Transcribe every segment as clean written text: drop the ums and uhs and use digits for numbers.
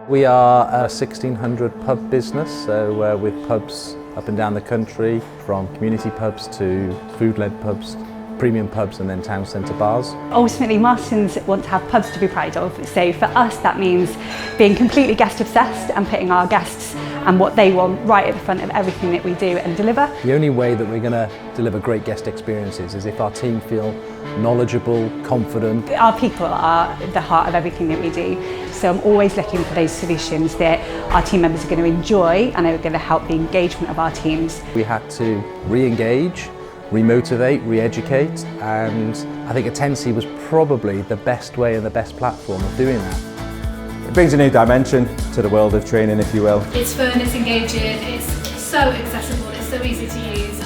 We are a 1600 pub business, so with pubs up and down the country, from community pubs to food-led pubs, premium pubs and then town centre bars. Ultimately, Marston's want to have pubs to be proud of, so for us that means being completely guest obsessed and putting our guests and what they want right at the front of everything that we do and deliver. The only way that we're going to deliver great guest experiences is if our team feel knowledgeable, confident. Our people are the heart of everything that we do, so I'm always looking for those solutions that our team members are going to enjoy and are going to help the engagement of our teams. We had to re-engage, re-motivate, re-educate, and I think Attensi was probably the best way and the best platform of doing that. It brings a new dimension to the world of training, if you will. It's fun, it's engaging, it's so accessible, it's so easy to use.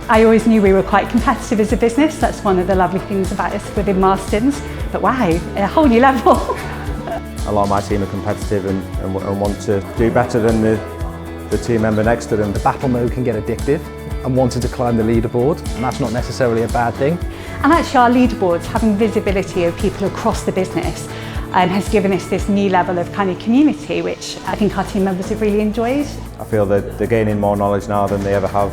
I always knew we were quite competitive as a business. That's one of the lovely things about us within Marston's, but wow, a whole new level. A lot of my team are competitive and want to do better than the team member next to them. The battle mode can get addictive and wanting to climb the leaderboard, and that's not necessarily a bad thing. And actually our leaderboards, having visibility of people across the business, has given us this new level of kind of community, which I think our team members have really enjoyed. I feel that they're gaining more knowledge now than they ever have.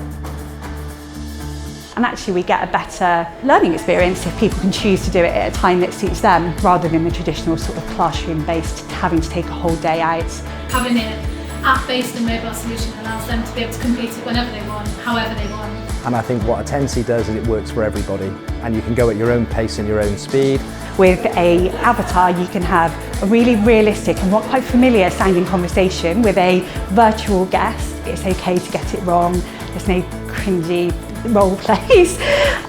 And actually we get a better learning experience if people can choose to do it at a time that suits them, rather than the traditional sort of classroom-based having to take a whole day out. Having an app-based and mobile solution allows them to be able to complete it whenever they want, however they want. And I think what Attensi does is it works for everybody, and you can go at your own pace and your own speed. With an avatar you can have a really realistic and quite familiar sounding conversation with a virtual guest. It's okay to get it wrong, there's no cringy role plays.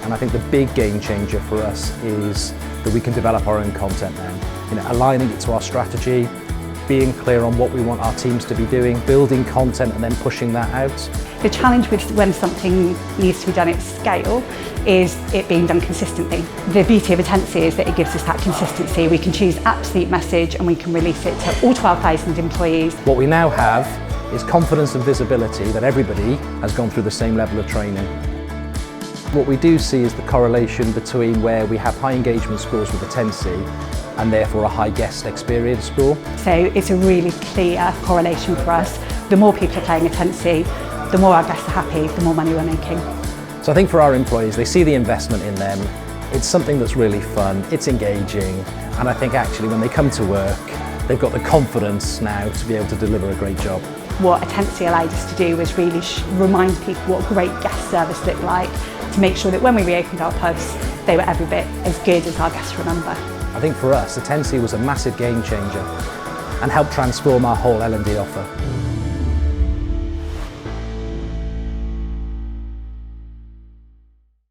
And I think the big game changer for us is that we can develop our own content now. You know, aligning it to our strategy, being clear on what we want our teams to be doing, building content and then pushing that out. The challenge with when something needs to be done at scale is it being done consistently. The beauty of Attensi is that it gives us that consistency. We can choose absolute message and we can release it to all 12,000 employees. What we now have is confidence and visibility that everybody has gone through the same level of training. What we do see is the correlation between where we have high engagement scores with Attensi and therefore a high guest experience score. So it's a really clear correlation for us. The more people are playing Attensi, the more our guests are happy, the more money we're making. So I think for our employees, they see the investment in them. It's something that's really fun, it's engaging, and I think actually when they come to work, they've got the confidence now to be able to deliver a great job. What Attensi allowed us to do was really remind people what great guest service looked like, to make sure that when we reopened our pubs, they were every bit as good as our guests remember. I think for us, Attensi was a massive game changer and helped transform our whole L&D offer.